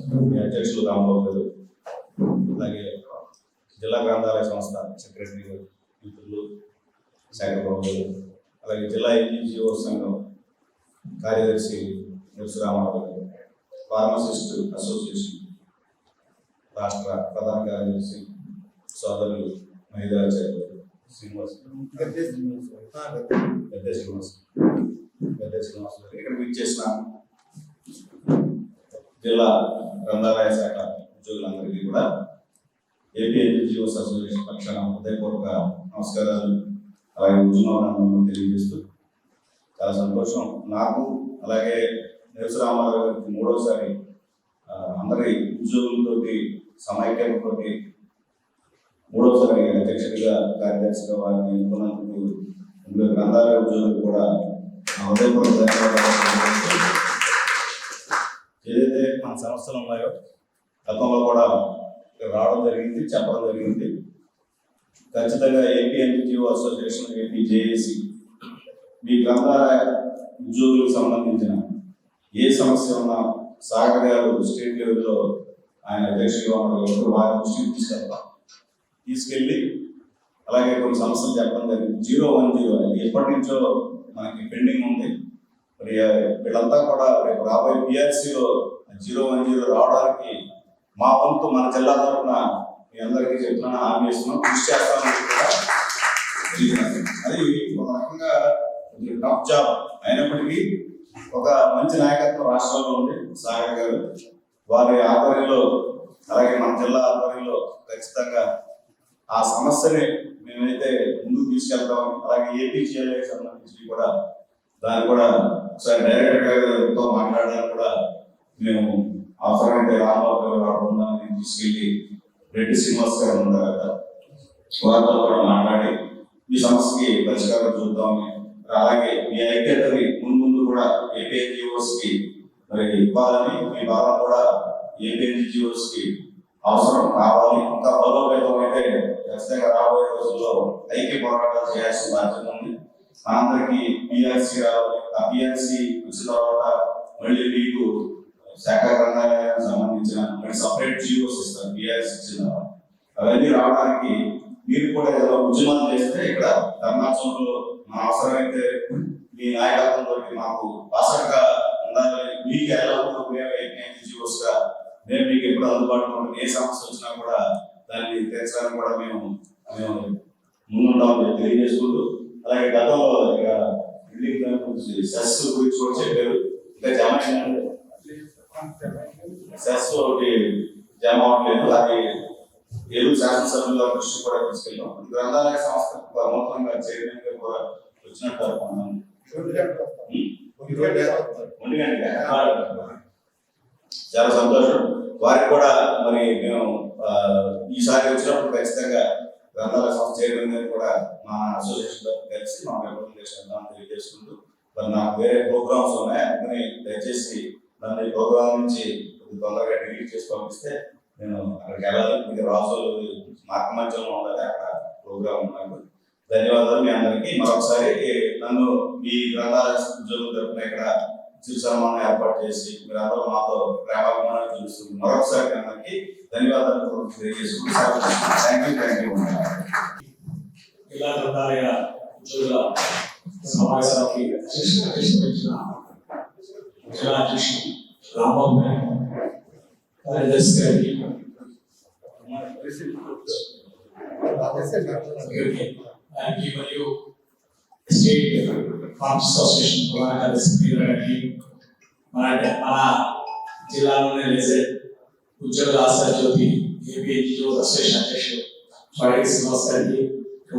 అధ్యక్షులు రాంబాబు గారు, అలాగే జిల్లా గ్రంథాలయ సంస్థ సెక్రటరీ మిత్రులు శేఖరబాబు గారు, అలాగే జిల్లా ఎన్జిఓ సంఘం కార్యదర్శి నరసరామారావు గారు, ఫార్మసిస్ట్ అసోసియేషన్ రాష్ట్ర ప్రధాన కార్యదర్శి సోదరులు మహిళాచార్య శ్రీనివాస్ ఇక్కడికి ఇచ్చేసిన జిల్లా గ్రంథాలయ శాఖ ఉద్యోగులందరికీ కూడా ఏపీ ఎన్జిఓస్ అసోసియేషన్ పక్షాన హృదయపూర్వక నమస్కారాలు అలాగే ఉద్యమాలను తెలియజేస్తూ చాలా సంతోషం. నాకు అలాగే నరసరామారావు గారికి మూడోసారి అందరి ఉద్యోగులతోటి సమైక్యంతో మూడోసారి అధ్యక్షుడిగా కార్యదర్శిగా వారిని ఎన్నుకున్నందుకు గ్రంథాలయ ఉద్యోగులు కూడా హృదయపూర్వక ధన్యవాదాలు. ఏదైతే మన సంస్థలు ఉన్నాయో గతంలో కూడా రావడం జరిగింది, చెప్పడం జరిగింది. ఖచ్చితంగా AP NGO association, AP JAC మీ గ్రంథాలయ ఉద్యోగులకు సంబంధించిన ఏ సమస్య ఉన్నా సాగర్ గారు స్టేట్ లెవెల్లో ఆయన అధ్యక్షుడిగా ఉన్నారు, వారి దృష్టికి తీసుకెళ్ళి అలాగే కొన్ని సమస్యలు చెప్పడం జరిగింది. 010 అది ఎప్పటి నుంచో మనకి పెండింగ్ ఉంది. మరి వీళ్ళంతా కూడా రేపు రాబోయే పిఆర్సీలో 010 రావడానికి మా వంతు మన జిల్లా తరఫున మీ అందరికీ చెప్తున్నాను, హామీ ఇస్తున్నాం, కృషి చేస్తామని కూడా. అది ఒక రకంగా టఫ్ జాబ్ అయినప్పటికీ ఒక మంచి నాయకత్వం రాష్ట్రంలో ఉంది సాగర్ గారు. వారి ఆధ్వర్యంలో అలాగే మన జిల్లా ఆధ్వర్యంలో ఖచ్చితంగా ఆ సమస్యని మేమైతే ముందుకు తీసుకెళ్తాం. అలాగే ఏపీజీఎల్ఐకి సంబంధించి కూడా దాన్ని కూడా ఒకసారి డైరెక్టర్ గారితో మాట్లాడడానికి కూడా మేము అవసరమైతే రాంబాబు గారు బృందాన్ని తీసుకెళ్ళి రెడ్డి శ్రీనివాస్ గారు ఉన్నారు కదా, వారితో కూడా మాట్లాడి మీ సమస్యకి పరిష్కారం చూద్దామని, అలాగే మీ ఐక్యతని ముందు కూడా ఏపీ ఎన్జిఓస్ కి మరి ఇవ్వాలని, మీ భావం కూడా ఏపీ ఎన్జిఓస్ కి అవసరం కావాలి. ఇంకా బలోపేతం అయితే ఖచ్చితంగా రాబోయే రోజుల్లో ఐక్య పోరాటాలు చేయాల్సిన బాధ్యత ఉంది. మనందరికీ పిఆర్సీ రావాలి. ఆ పిఆర్సీ వచ్చిన తర్వాత మళ్ళీ మీకు శాఖ గ్రంథాలయానికి సంబంధించిన సపరేట్ జియోస్ ఇస్తారు. పిఆర్సీ ఇచ్చిన అవన్నీ రావడానికి మీరు కూడా ఏదో ఉద్యమాలు చేస్తే ఇక్కడ ధర్మాచంలో మన అవసరమైతే మీ నాయకత్వంతో మాకు ఆసక్తిగా ఉండాలి. మీకు ఎలా జియోస్ గా మేము మీకు ఎప్పుడు అందుబాటులో ఉంటుంది, ఏ సమస్య వచ్చినా కూడా దాన్ని తీర్చడానికి కూడా మేము ముందుంటామని తెలియజేసుకుంటూ, అలాగే గతంలో ఇక బిల్డింగ్ సెస్ గురించి కూడా చెప్పారు. ఇంకా జమ అయిందంటే సెస్ ఒకటి జమ అవ్వట్లేదు, అది ఏలూరు శాసనసభ్యుల దృష్టి కూడా తీసుకెళ్ళాం. గ్రంథాలయ సంస్థ నూతనంగా చైర్మన్ గా కూడా వచ్చినట్టు చాలా సంతోషం. వారికి కూడా మరి మేము ఈసారి వచ్చినప్పుడు ఖచ్చితంగా గ్రంథాలయ సంస్థ చైర్మన్ గారు కూడా మా అసోసియేషన్ కలిసి మా రిప్రజెంటేషన్ తెలియజేసుకుంటూ, మరి నాకు వేరే ప్రోగ్రామ్స్ ఉన్నాయి, అందుకని దయచేసి నన్ను ఈ ప్రోగ్రామ్ నుంచి తొందరగా డిలీట్ చేసి పంపిస్తే నేను అక్కడికి వెళ్ళాలి. ఇది రాజులు మార్గమధ్యంలో ఉండాలి, అక్కడ ప్రోగ్రామ్ ఉన్నాను. ధన్యవాదాలు మీ అందరికీ. మరొకసారి నన్ను మీ గ్రంథాలయ ఉద్యోగుల తరఫున ఇక్కడ చిరు సన్మానం ఏర్పాటు చేసి మీరు అందరూ మాతో ప్రేమాభిమానాలు చూపిస్తుంది. మరొకసారి అందరికీ ధన్యవాదాలు తెలియజేసుకుంటున్నాను. Thank you. జిల్లా గ్రంథాలయ ఉద్యోగుల సమావేశానికి వహించిన జిల్లా అధ్యక్షుడు రాంబాబు గారి, కార్యదర్శి గారికి, మరియు స్టేట్ ఫార్మ్స్ అసోసియేషన్ ప్రధాన కార్యదర్శి గారికి, మన జిల్లాలోనే లేసే ఉద్యోగుల ఆశాజ్యోతి ఏపీ ఎన్జిఓ అసోసియేషన్ అధ్యక్షుడు రెడ్డి శ్రీనివాస్ గారికి,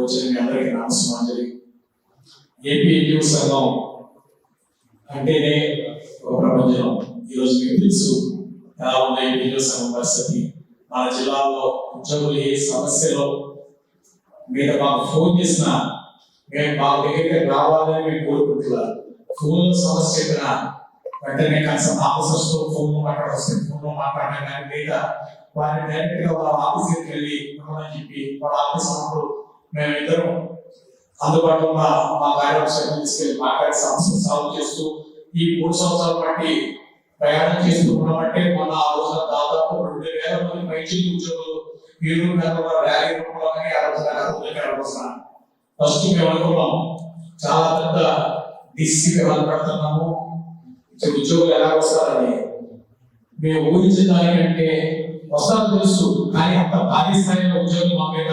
వచ్చిన మీ అందరికీ నమస్కారం. ఏపీ ఎన్జిఓ సంఘం అంటేనే ఒక ప్రపంచం. ఈరోజు మీకు తెలుసు ఎలా ఉన్న ఏపీ ఎన్జిఓ సంఘం పరిస్థితి. మన జిల్లాలో ఉద్యోగులు ఏ సమస్యలో మీద మాకు ఫోన్ చేసినా మేము మా దగ్గరికి రావాలని మేము కోరుకుంటున్నారు. ఫోన్లో సమస్య చెప్పిన వెంటనే కనీసం ఆఫీసర్స్తో ఫోన్లో మాట్లాడొస్తే ఫోన్లో మాట్లాడడం కానీ, లేదా వారిని డైరెక్ట్ గా వాళ్ళ ఆఫీస్కి వెళ్ళి అని చెప్పి వాళ్ళ ఆఫీస్ ఉన్నప్పుడు మేము ఇద్దరం అందుబాటులో మా కార్యవర్గాన్ని తీసుకెళ్ళి మాట్లాడే సమస్యలు సాల్వ్ చేస్తూ ఈ 3 సంవత్సరాల బట్టి ప్రయాణం చేస్తూ ఉన్నామంటే మన ఆ రోజున దాదాపు 2,000 మంది పైచి ఉద్యోగులు ఈరోజు ర్యాలీ రూపంలో కానీ ఆ రోజున కనబడుతున్నాను. ఫస్ట్ మేము అనుకున్నాం చాలా పెద్ద డిసిపి కనపడుతున్నాము, ఉద్యోగులు ఎలా వస్తారని. మేము ఊహించిన దానికంటే వస్తారు తెలుసు, కానీ అంత భారీ స్థాయిలో ఉద్యోగులు మా మీద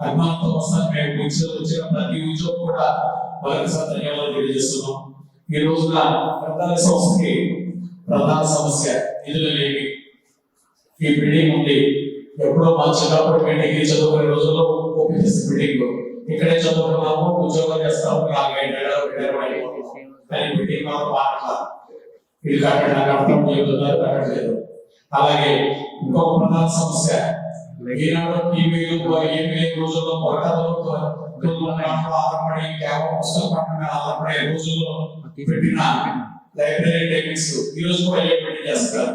అభిమానంతో వస్తారు. మేము వచ్చిన ప్రతి ఉద్యోగం కూడా మరొకసారి ధన్యవాదాలు తెలియజేస్తున్నాం. ఈ రోజున ప్రధాన సంస్థకి ప్రధాన సమస్య నిధులు లేవి. ఈ బిల్డింగ్ ఉంది, ఎప్పుడో మా చిన్నప్పుడు డిగ్రీ చదువుకునే రోజుల్లో ఓపీఎస్ బిల్డింగ్ ఇక్కడే చదువుకున్నాము, ఉద్యోగం చేస్తాము, 4-5 ఏళ్ళు కానీ బిల్డింగ్ మాత్రం ఇది కట్టట్లేదు. అలాగే ఇంకొక ప్రధాన సమస్య, ఈనాడు టీవీలు ఏమీ రోజుల్లో పొరకథలతో ఆధారపడి కేవలం పుస్తక పట్టణ ఆధారపడే రోజుల్లో పెట్టిన లైబ్రరీ టైమింగ్స్ ఈ రోజు కూడా ఏ పెట్టి చేస్తారు.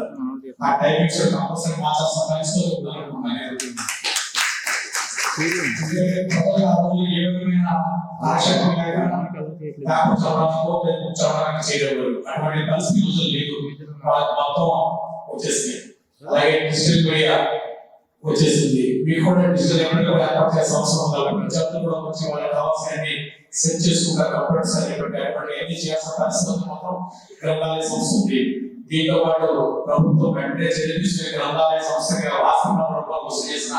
ఆ టైమింగ్స్ కంపల్సరీ మార్చాల్సిన పరిస్థితి ఏ విధమైన ఆశక్తి చదవడానికి చేయలేరు. అటువంటి పరిస్థితి రోజులు లేదు, మొత్తం వచ్చేసింది. అలాగే డిజిటల్ మీడియా వచ్చేసింది. మీకు కూడా డిజిటల్ ఎప్పుడు ఏర్పాటు చేసే అవసరం ఉండాలి. విద్యార్థులు కూడా వచ్చి వాళ్ళకి కావాల్సినవి సెట్ చేసుకుంటారు, కంప్యూటర్స్ అన్ని పెట్టారు. ఎన్ని చేయాల్సిన పరిస్థితి మొత్తం గ్రంథాలయ సంస్థ ఉంది. దీంతో పాటు ప్రభుత్వం వెంటనే చర్య తీసుకునే గ్రంథాలయ సంస్థగా రాష్ట్రంలో ప్రభుత్వం చేసిన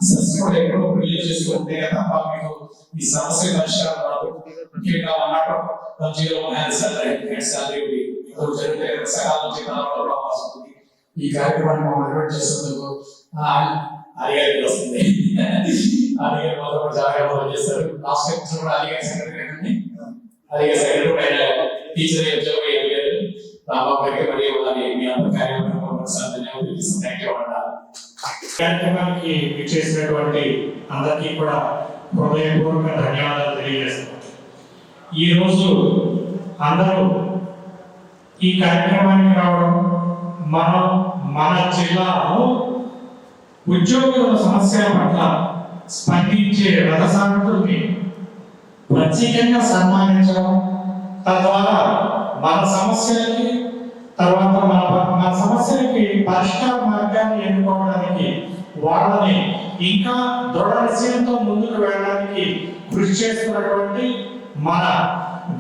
సెస్ కూడా ఎప్పుడో రిలీజ్ చేసుకుంటే తప్ప మీకు ఈ సమస్య పరిష్కారం రాదు. ముఖ్యంగా అన్నట్టు జరిగితే సకాలం చేయడం. ఈ కార్యక్రమాన్ని మనం నిర్వహణ చేసేందుకు అడిగారికి వస్తుంది. అడిగారు మొదలు జాగ్రత్త చేస్తారు. లాస్ట్ టైం కూడా అడిగారు సెక్రటరీ కానీ అడిగే సెక్రటరీ అయిన టీచర్ ఉద్యోగం అడిగారు. రామాబాబుకి మరియు మీ అందరి కార్యక్రమానికి విచ్చేసినటువంటి అందరికీ కూడా హృదయపూర్వక ధన్యవాదాలు తెలియజేస్తున్నాం. ఈ రోజు అందరూ ఈ కార్యక్రమానికి రావడం, మన జిల్లాలో ఉద్యోగుల సమస్యల పట్ల స్పందించే రథసారథుల్ని ప్రత్యేకంగా సన్మానించడం, తద్వారా మన సమస్యలకి మన సమస్యలకి పరిష్కార మార్గాన్ని ఎన్నుకోవడానికి వాళ్ళని ఇంకా దృఢ నిశ్చయంతో ముందుకు వెళ్ళడానికి కృషి చేస్తున్నటువంటి మన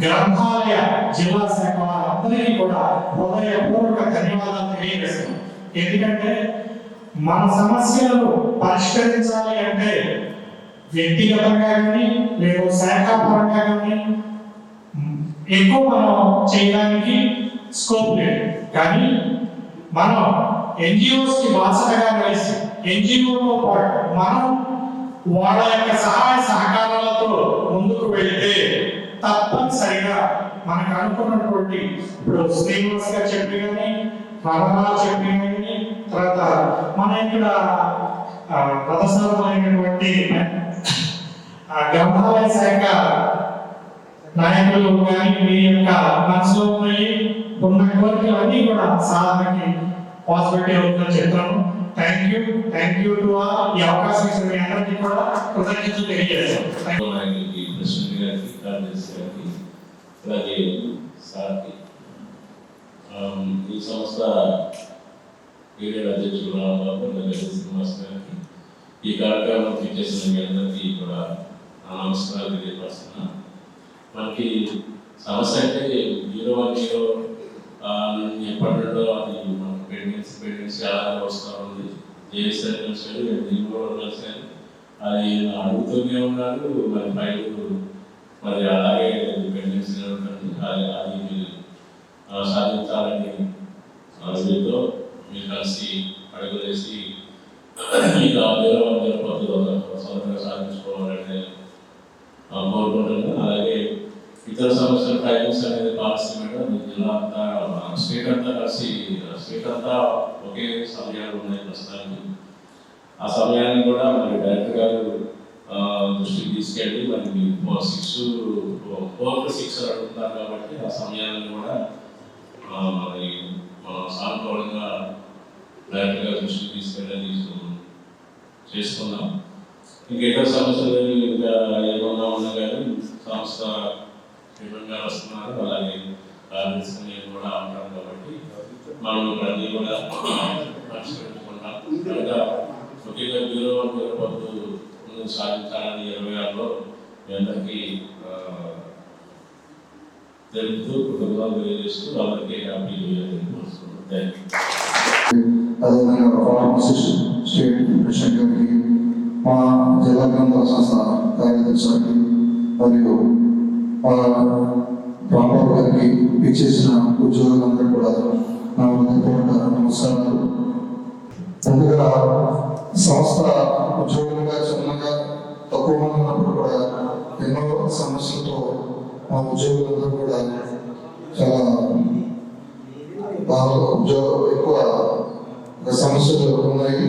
గ్రంథాలయ జిల్లా శాఖ వారందరికీ కూడా హృదయపూర్వక ధన్యవాదాలు తెలియజేస్తున్నాం. ఎందుకంటే మన సమస్యలను పరిష్కరించాలి అంటే వ్యక్తిగతంగా కానీ లేదా శాఖాపరంగా కానీ ఎక్కువ మనం చేయడానికి స్కోప్ లేదు. కానీ మనం ఎన్జిఓస్ కి బాధ్యతగా కలిసి ఎన్జిఓతో పాటు మనం వాళ్ళ యొక్క సహాయ సహకారాలతో ముందుకు వెళితే తప్పనిసరిగా మనకు అనుకున్నటువంటి ఇప్పుడు శ్రీనివాస్ గారు చెప్పి కానీ రమణ చెప్పి కానీ తర్వాత మన ఇక్కడ ప్రదర్శనమైనటువంటి గ్రంథాలయ శాఖ నాయకులు కానీ మీ యొక్క మనసులో ఉన్న కోరికలు అన్నీ కూడా సాధనకి పాసిబిలిటీ అవుతుందని చెప్తాను. థ్యాంక్ యూ టు ఈ అవకాశం ఇచ్చిన మీ అందరికీ కూడా కృతజ్ఞతలు తెలియజేస్తాను. అలాగే సార్కి ఈ సంస్థ యూనియన్ అధ్యక్షులు రాంబాబు శ్రీనివాస్ గారికి ఈ కార్యక్రమం చేసిన మీ అందరికీ కూడా నమస్కారాలు తెలియపరుస్తున్నా. మనకి సమస్య అంటే 0-1-0 ఎప్పటి నుండో అది మనకు పెండెన్స్ అలాగే వస్తూ ఉంది. జేఎస్ఆర్ కలిసాడు, దిగుబడి కలిసాడు, అది అడుగుతూనే ఉన్నాడు. మరి ఫైలు మరి అలాగే పెండెన్స్ ఉంటుంది. అది మీరు సాధించాలని వీటితో మీరు కలిసి అడుగులేసి మీకు సొంతంగా సాధించుకోవాలని కోరుకుంటున్నాను. అలాగే ఇతర సమస్యల టైమింగ్స్ అనేది పాలసీ మీద జిల్లా అంతా స్టేట్ అంతా కలిసి స్టేట్ అంతా ఒకే సమయాలు ఉన్నాయి ప్రస్తుతానికి. ఆ సమయాన్ని కూడా మరి డైరెక్టర్ గారు దృష్టికి తీసుకెళ్ళి మరి 4-6 అడుగుతున్నారు కాబట్టి ఆ సమయాన్ని కూడా మరి మనం సానుకూలంగా డైరెక్టర్ గారు దృష్టికి తీసుకెళ్ళి చేసుకుందాం. ఇంకా ఇతర సమస్యలు ఇంకా ఏమన్నా ఉన్నా కానీ సంస్థ శ్రీమంగా వస్తున్నారు. అలాగే కార్యదర్శి నేను కూడా ఉంటాను కాబట్టి మనం ప్రతి కూడా పరిష్కరించుకుంటాం. కనుక ముఖ్యంగా బ్యూరో పొద్దు సాధించాలని 26లో మీ అందరికీ తెలుపుతూ కృతజ్ఞతలు తెలియజేస్తూ అందరికీ హ్యాపీ థ్యాంక్ యూ. అదేవిధంగా ఫార్మసిస్ట్ స్టేట్ ప్రెసిడెంట్ గారికి, మా జిల్లా గ్రంథాల సంస్థ కార్యదర్శి గారికి మరియు మా రాంబాబు గారికి ఇచ్చేసిన ఉద్యోగులందరూ కూడా నా హృదయపూర్వక నమస్కారాలు. ముందుగా సంస్థ ఉద్యోగులుగా చిన్నగా తక్కువ మంది ఉన్నప్పుడు కూడా ఎన్నో సమస్యలతో మా ఉద్యోగులందరూ కూడా చాలా బాగా ఎక్కువ సమస్యలు ఉన్నాయి.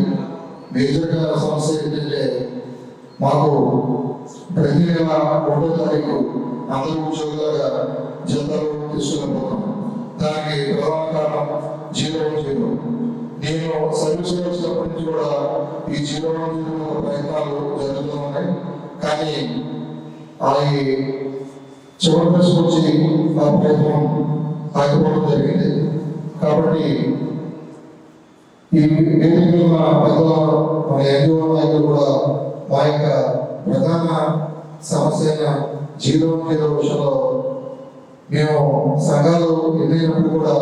మేజర్గా సమస్య ఏంటంటే మాకు ప్రతి నెల 1వ తారీఖు అందరూ ఉద్యోగులుగా జీతాలు తీసుకునిపోతాం. దానికి ప్రధాన కారణం 0-1-0. నేను సర్వీస్ వచ్చినప్పటి నుంచి కూడా ఈ 0-1-0 ప్రయత్నాలు జరుగుతూ ఉన్నాయి. కానీ అది చివరి దశకు వచ్చి ఆ ప్రయత్నం ఆగిపోవడం జరిగింది. కాబట్టి ఈ వేదికలో ఉన్న పెద్దల మన ఎన్జిఓ నాయకులు కూడా మా యొక్క ప్రధాన సమస్య అయిన 0-1-0 విషయంలో మేము సంఘాలు ఎన్నైనప్పుడు కూడా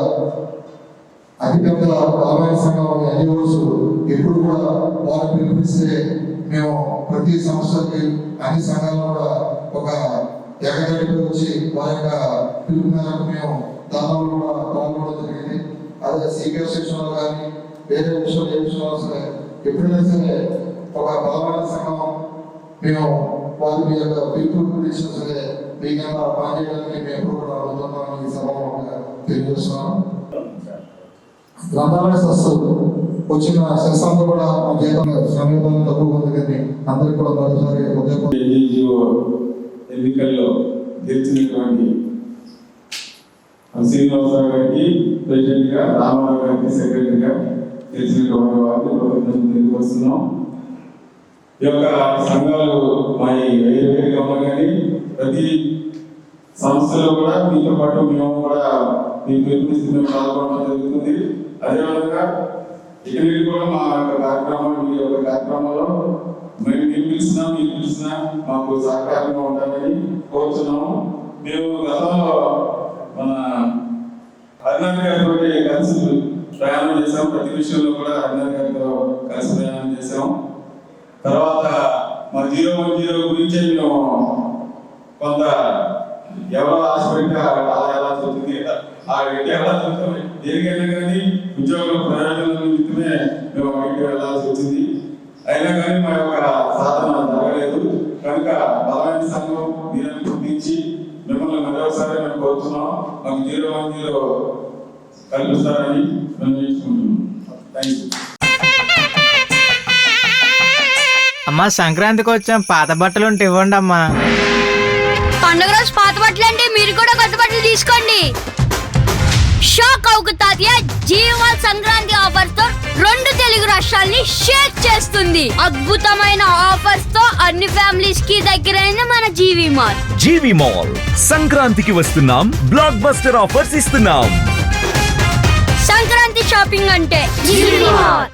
అతిపెద్ద బలమైన సంఘం ఎన్జిఓస్ ఎప్పుడు కూడా వారు పిలిపిస్తే మేము ప్రతి సంస్థకి అన్ని సంఘాలను కూడా ఒక ఏకదాటిపై వచ్చి వారి యొక్క పిలుపు మేరకు మేము దానిలో కూడా పాల్గొనడం జరిగింది. అదే సీక్రెట్ సెక్షన్లో కానీ వేరే విషయంలో ఏ విషయంలో సరే ఎప్పుడైనా సరే ఒక బలమైన సంఘం మేము వారి మీ యొక్క పిలుపు ఇచ్చిన సరే మీకన్నా పనిచేయడానికి మేము ఎప్పుడు కూడా అవుతున్నామని ఈ సభగా తెలియజేస్తున్నాం. గ్రంథాలయ సంస్థలు వచ్చిన సంస్థలు కూడా మా జీతంలో సమీపం తక్కువ ఉంది కానీ అందరికీ కూడా మరోసారి ఎన్జిఓ ఎన్నికల్లో గెలిచినటువంటి శ్రీనివాసరావు గారికి ప్రెసిడెంట్గా, రామారావు గారికి సెక్రటరీగా గెలిచినటువంటి వారిని తెలియవస్తున్నాం. ఈ యొక్క సంఘాలు మా వేరువేరుగా ఉన్నా కానీ ప్రతి సంస్థలో కూడా మీతో పాటు మేము కూడా మీ పిలుపునిస్తే మేము పాల్గొనడం జరుగుతుంది. అదేవిధంగా ఇక్కడికి కూడా మా యొక్క కార్యక్రమాలు మీ యొక్క కార్యక్రమంలో మేము పిలిచినా మీరు పిలిచినా మాకు సహకారంగా ఉండాలని కోరుతున్నాము. మేము గతంలో మన హరినాథ్ గారితో కలిసి ప్రయాణం చేసాం. ప్రతి విషయంలో కూడా హరినాథ్ గారితో కలిసి ప్రయాణం చేసాం. తర్వాత మా 0-1-0 గురించి మేము కొంత ఎవరో ఆశపడితే అలా ఎలా జరుగుతుంది, ఆ వ్యక్తి ఎలా జరుగుతుంది, దేనికైనా కానీ ఉద్యోగుల ప్రయోజనాల నిమిత్తమే మేము అక్కడికి వెళ్ళాల్సి వచ్చింది. అయినా కానీ మా యొక్క సాధన జరగలేదు. కనుక బలమైన సంఘం దీనిని గుర్తించి మిమ్మల్ని మరొకసారి మేము కోరుతున్నాం. మాకు 0-1-0 కల్పిస్తారని మేము నేర్చుకుంటున్నాం. Thank you. అమ్మా, సంక్రాంతికి వచ్చాం, పాత బట్టలు ఉంటే ఇవ్వండి అమ్మా. పండుగ రోజు పాత బట్టలు అంటే మీరు కూడా కొత్త బట్టలు తీసుకోండి. షాక్ అవుకు తాతయ్య జీవన్ సంక్రాంతి ఆఫర్స్ తో 2 తెలుగు రాష్ట్రాల్ని షేక్ చేస్తుంది. అద్భుతమైన ఆఫర్స్ తో అన్ని ఫ్యామిలీస్ కి దగ్గరైన మన జీవి మాల్ సంక్రాంతికి వస్తున్నాం, బ్లాక్ బస్టర్ ఆఫర్స్ ఇస్తున్నాం. సంక్రాంతి షాపింగ్ అంటే జీవి మాల్.